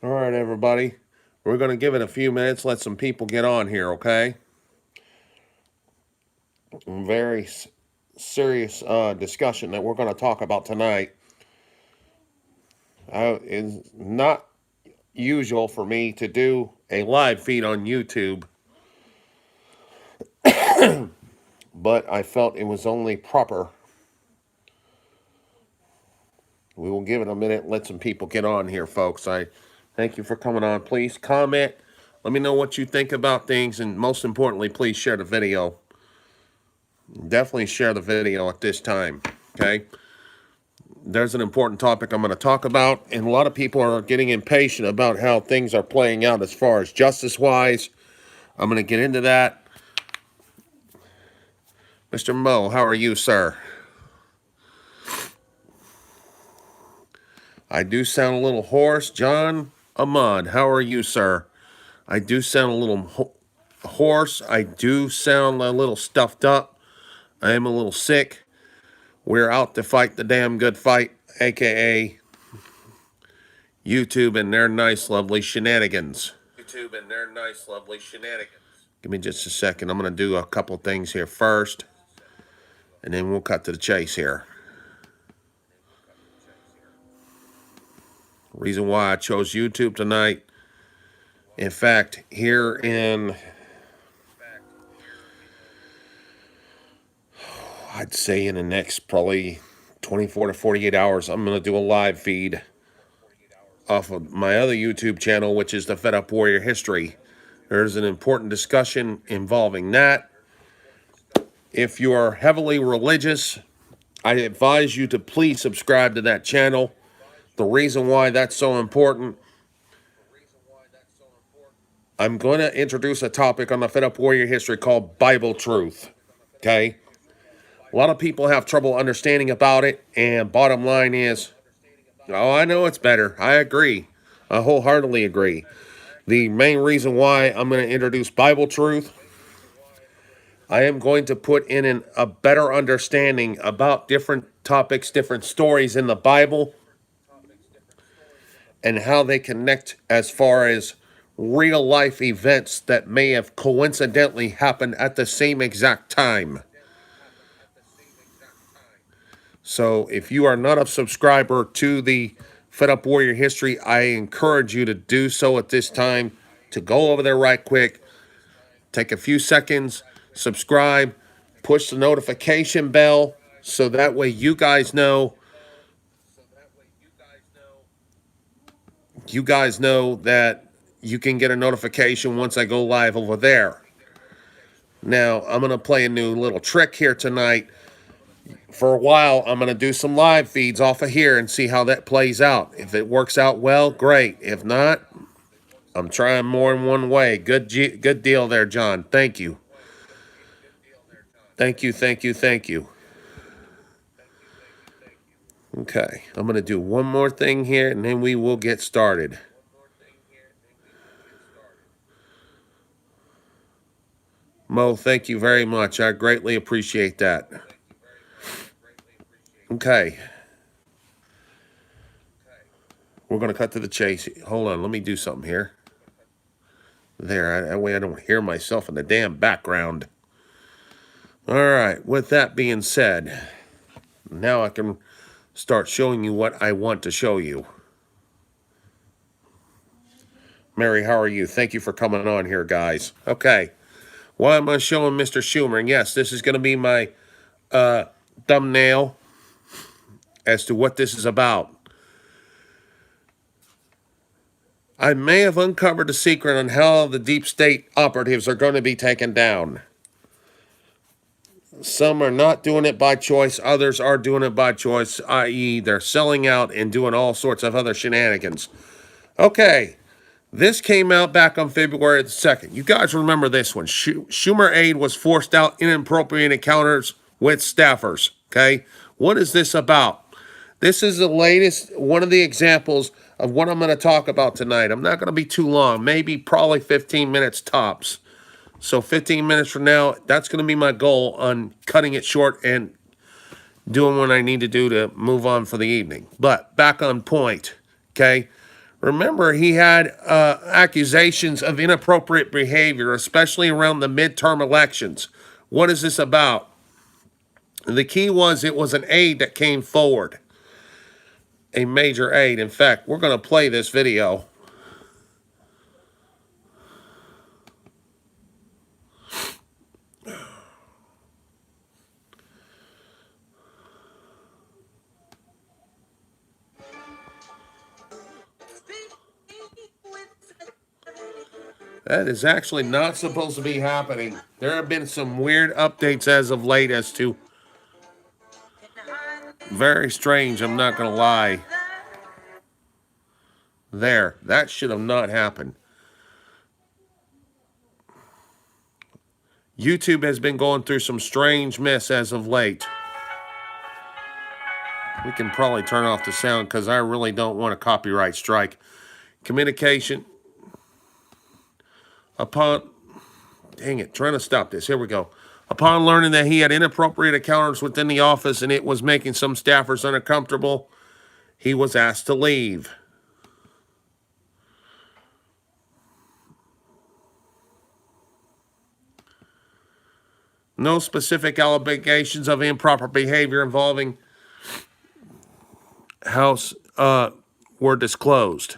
All right, everybody. We're going to give it a few minutes, let some people get on here, okay? Very serious discussion that we're going to talk about tonight. It's not usual for me to do a live feed on YouTube, but I felt it was only proper. We will give it a minute, let some people get on here, folks. I thank you for coming on. Please comment. Let me know what you think about things, and most importantly, please share the video. Definitely share the video at this time, okay? There's an important topic I'm going to talk about, and a lot of people are getting impatient about how things are playing out as far as justice-wise. I'm going to get into that. Mr. Mo, how are you, sir? I do sound a little hoarse. John Ahmad, how are you, sir? I do sound a little hoarse. I do sound a little stuffed up. I am a little sick. We're out to fight the damn good fight, aka YouTube and their nice, lovely shenanigans. Give me just a second. I'm going to do a couple things here first, and then we'll cut to the chase here. Reason why I chose YouTube tonight. In fact, here in, I'd say in the next probably 24 to 48 hours, I'm going to do a live feed off of my other YouTube channel, which is the Fed Up Warrior History. There's an important discussion involving that. If you are heavily religious, I advise you to please subscribe to that channel. The reason why that's so important, I'm going to introduce a topic on the Fed Up Warrior History called Bible Truth. Okay? A lot of people have trouble understanding about it, and bottom line is, oh, I know it's better. I agree. I wholeheartedly agree. The main reason why I'm going to introduce Bible Truth, I am going to put in a better understanding about different topics, different stories in the Bible, and how they connect as far as real life events that may have coincidentally happened at the same exact time. So if you are not a subscriber to the Fed Up Warrior History, I encourage you to do so at this time, to go over there right quick, take a few seconds, subscribe, push the notification bell, so that way you guys know that you can get a notification once I go live over there. Now, I'm going to play a new little trick here tonight. For a while, I'm going to do some live feeds off of here and see how that plays out. If it works out well, great. If not, I'm trying more in one way. Good deal there, John. Thank you. Thank you, thank you, thank you. Okay, I'm going to do one more thing here, and then we will get started. Mo, thank you very much. I greatly appreciate that. Okay. We're going to cut to the chase. Hold on, let me do something here. There, that way I don't hear myself in the damn background. All right, with that being said, now I can start showing you what I want to show you. Mary, how are you? Thank you for coming on here, guys. Okay, why am I showing Mr. Schumer? And yes, this is going to be my thumbnail as to what this is about. I may have uncovered a secret on how the deep state operatives are going to be taken down. Some are not doing it by choice. Others are doing it by choice, i.e. they're selling out and doing all sorts of other shenanigans. Okay, this came out back on February the 2nd. You guys remember this one. Schumer aide was forced out inappropriate encounters with staffers. Okay, what is this about? This is the latest, one of the examples of what I'm going to talk about tonight. I'm not going to be too long, maybe probably 15 minutes tops. So 15 minutes from now, that's going to be my goal on cutting it short and doing what I need to do to move on for the evening. But back on point, okay? Remember, he had accusations of inappropriate behavior, especially around the midterm elections. What is this about? The key was it was an aide that came forward, a major aide. In fact, we're going to play this video. That is actually not supposed to be happening. There have been some weird updates as of late as to... Very strange, I'm not going to lie. There, that should have not happened. YouTube has been going through some strange mess as of late. We can probably turn off the sound because I really don't want a copyright strike. Communication. Upon... Dang it, trying to stop this. Here we go. Upon learning that he had inappropriate encounters within the office and it was making some staffers uncomfortable, he was asked to leave. No specific allegations of improper behavior involving House were disclosed.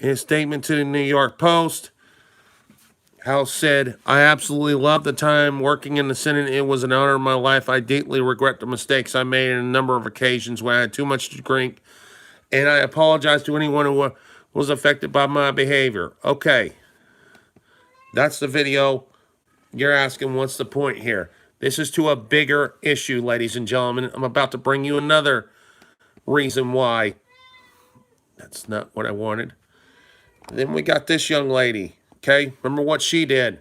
In a statement to the New York Post, House said, "I absolutely love the time working in the Senate. It was an honor of my life. I deeply regret the mistakes I made on a number of occasions when I had too much to drink, and I apologize to anyone who was affected by my behavior." Okay, that's the video. You're asking, what's the point here? This is to a bigger issue, ladies and gentlemen. I'm about to bring you another reason why. That's not what I wanted. Then we got this young lady, okay? Remember what she did.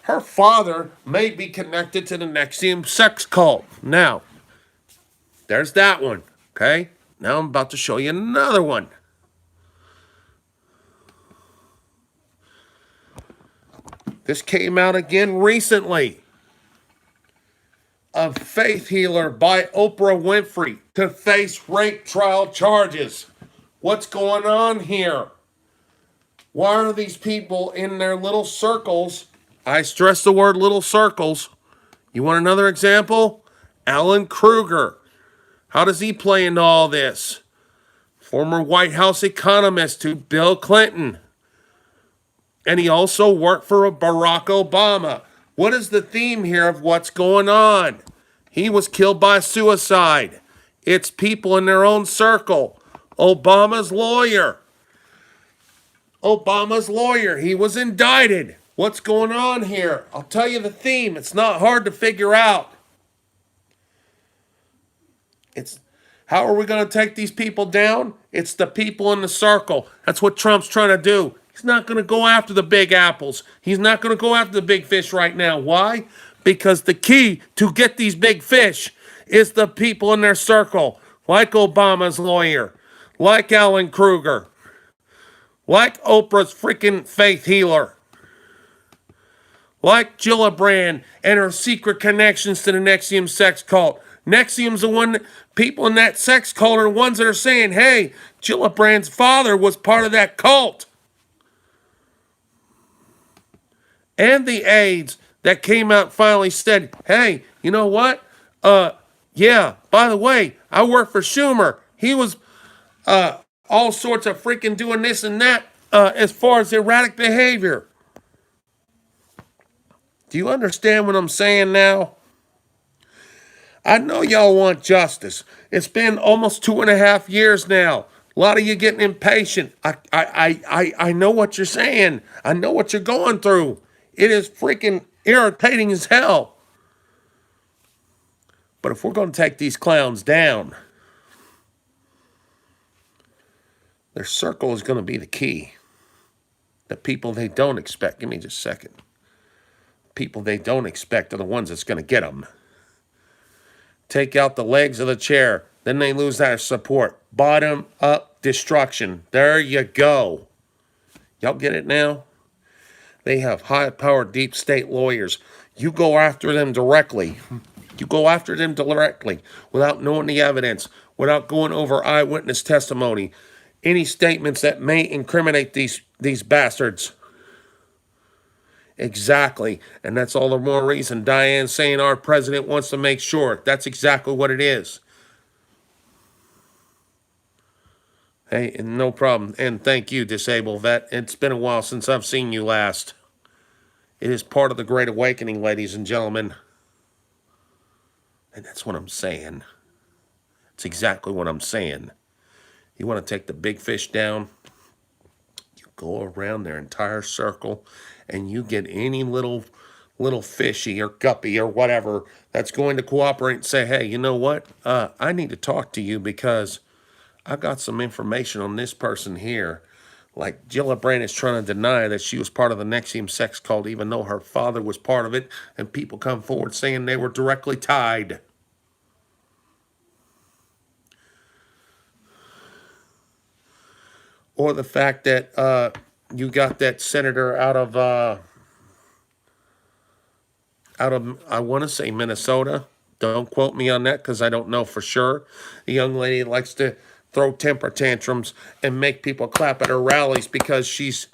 Her father may be connected to the NXIVM sex cult. Now, there's that one, okay? Now I'm about to show you another one. This came out again recently. A faith healer by Oprah Winfrey to face rape trial charges. What's going on here? Why are these people in their little circles? I stress the word little circles. You want another example? Alan Kruger. How does he play into all this? Former White House economist to Bill Clinton. And he also worked for Barack Obama. What is the theme here of what's going on? He was killed by suicide. It's people in their own circle. Obama's lawyer. He was indicted. What's going on here? I'll tell you the theme. It's not hard to figure out. It's how are we going to take these people down? It's the people in the circle. That's what Trump's trying to do. He's not going to go after the big apples. He's not going to go after the big fish right now. Why? Because the key to get these big fish is the people in their circle, like Obama's lawyer, like Alan Kruger, like Oprah's freaking faith healer, like Gillibrand and her secret connections to the NXIVM sex cult. NXIVM's the one, people in that sex cult are the ones that are saying, hey, Gillibrand's father was part of that cult. And the aides that came out finally said, hey, you know what? Yeah, by the way, I work for Schumer. He was all sorts of freaking doing this and that as far as erratic behavior. Do you understand what I'm saying now? I know y'all want justice. It's been almost 2.5 years now. A lot of you getting impatient. I know what you're saying. I know what you're going through. It is freaking irritating as hell. But if we're going to take these clowns down, their circle is going to be the key. The people they don't expect. Give me just a second. People they don't expect are the ones that's going to get them. Take out the legs of the chair. Then they lose their support. Bottom up destruction. There you go. Y'all get it now? They have high-powered deep state lawyers. You go after them directly. You go after them directly without knowing the evidence, without going over eyewitness testimony, any statements that may incriminate these bastards. Exactly. And that's all the more reason Diane's saying our president wants to make sure. That's exactly what it is. Hey, no problem. And thank you, Disabled Vet. It's been a while since I've seen you last. It is part of the Great Awakening, ladies and gentlemen. And that's what I'm saying. It's exactly what I'm saying. You want to take the big fish down? You go around their entire circle and you get any little fishy or guppy or whatever that's going to cooperate and say, hey, you know what? I need to talk to you because I got some information on this person here. Like Gillibrand is trying to deny that she was part of the Nexium sex cult, even though her father was part of it, and people come forward saying they were directly tied. Or the fact that you got that senator out of I want to say Minnesota. Don't quote me on that because I don't know for sure. The young lady likes to throw temper tantrums and make people clap at her rallies because she's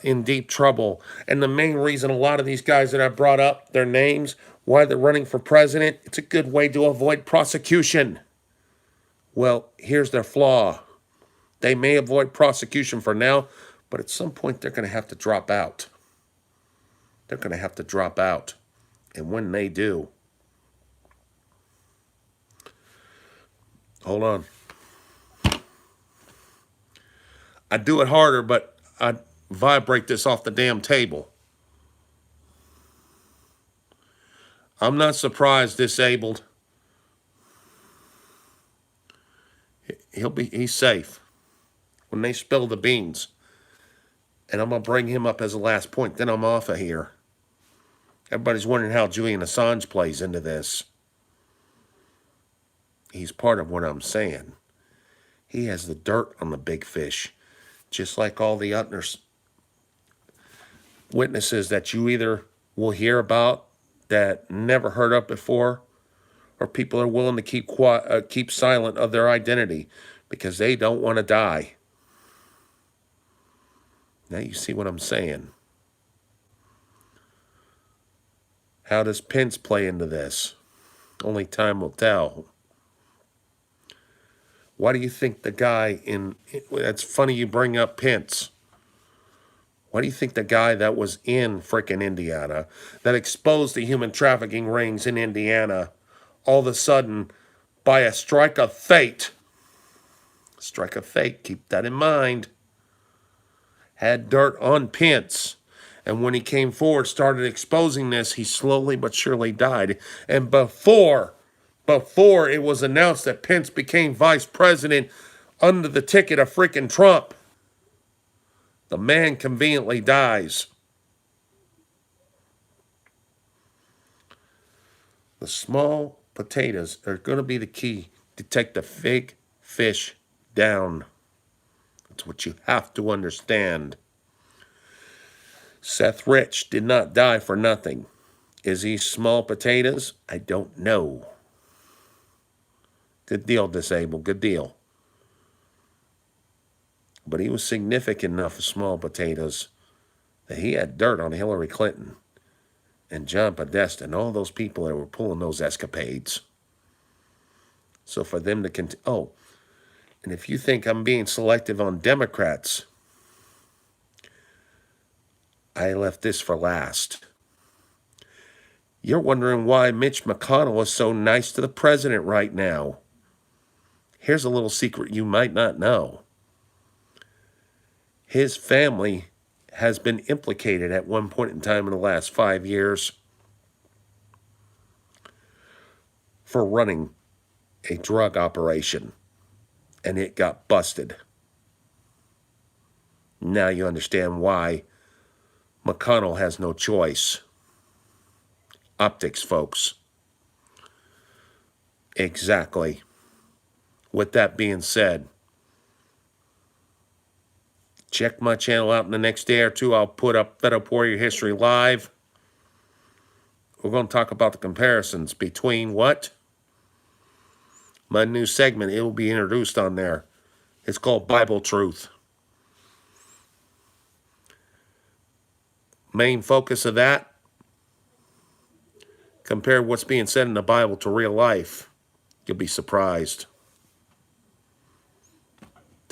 in deep trouble. And the main reason a lot of these guys that I brought up, their names, why they're running for president, it's a good way to avoid prosecution. Well, here's their flaw. They may avoid prosecution for now, but at some point they're going to have to drop out. They're going to have to drop out. And when they do, hold on. I do it harder, but I vibrate this off the damn table. I'm not surprised, Disabled. He's safe when they spill the beans. And I'm going to bring him up as a last point. Then I'm off of here. Everybody's wondering how Julian Assange plays into this. He's part of what I'm saying. He has the dirt on the big fish. Just like all the other witnesses that you either will hear about that never heard of before, or people are willing to keep silent of their identity because they don't want to die. Now you see what I'm saying. How does Pence play into this? Only time will tell. Why do you think the guy that's funny you bring up Pence. Why do you think the guy that was in frickin' Indiana, that exposed the human trafficking rings in Indiana, all of a sudden, by a strike of fate, keep that in mind, had dirt on Pence. And when he came forward, started exposing this, he slowly but surely died. And before it was announced that Pence became vice president under the ticket of freaking Trump, the man conveniently dies. The small potatoes are going to be the key to take the big fish down. That's what you have to understand. Seth Rich did not die for nothing. Is he small potatoes? I don't know. Good deal, Disabled. Good deal. But he was significant enough for small potatoes that he had dirt on Hillary Clinton and John Podesta and all those people that were pulling those escapades. So for them to continue... Oh, and if you think I'm being selective on Democrats, I left this for last. You're wondering why Mitch McConnell is so nice to the president right now. Here's a little secret you might not know. His family has been implicated at one point in time in the last 5 years for running a drug operation, and it got busted. Now you understand why McConnell has no choice. Optics, folks. Exactly. With that being said, check my channel out in the next day or two. I'll put up Fed Up Warrior History Live. We're going to talk about the comparisons between what? My new segment, it will be introduced on there. It's called Bible Truth. Main focus of that, compare what's being said in the Bible to real life. You'll be surprised.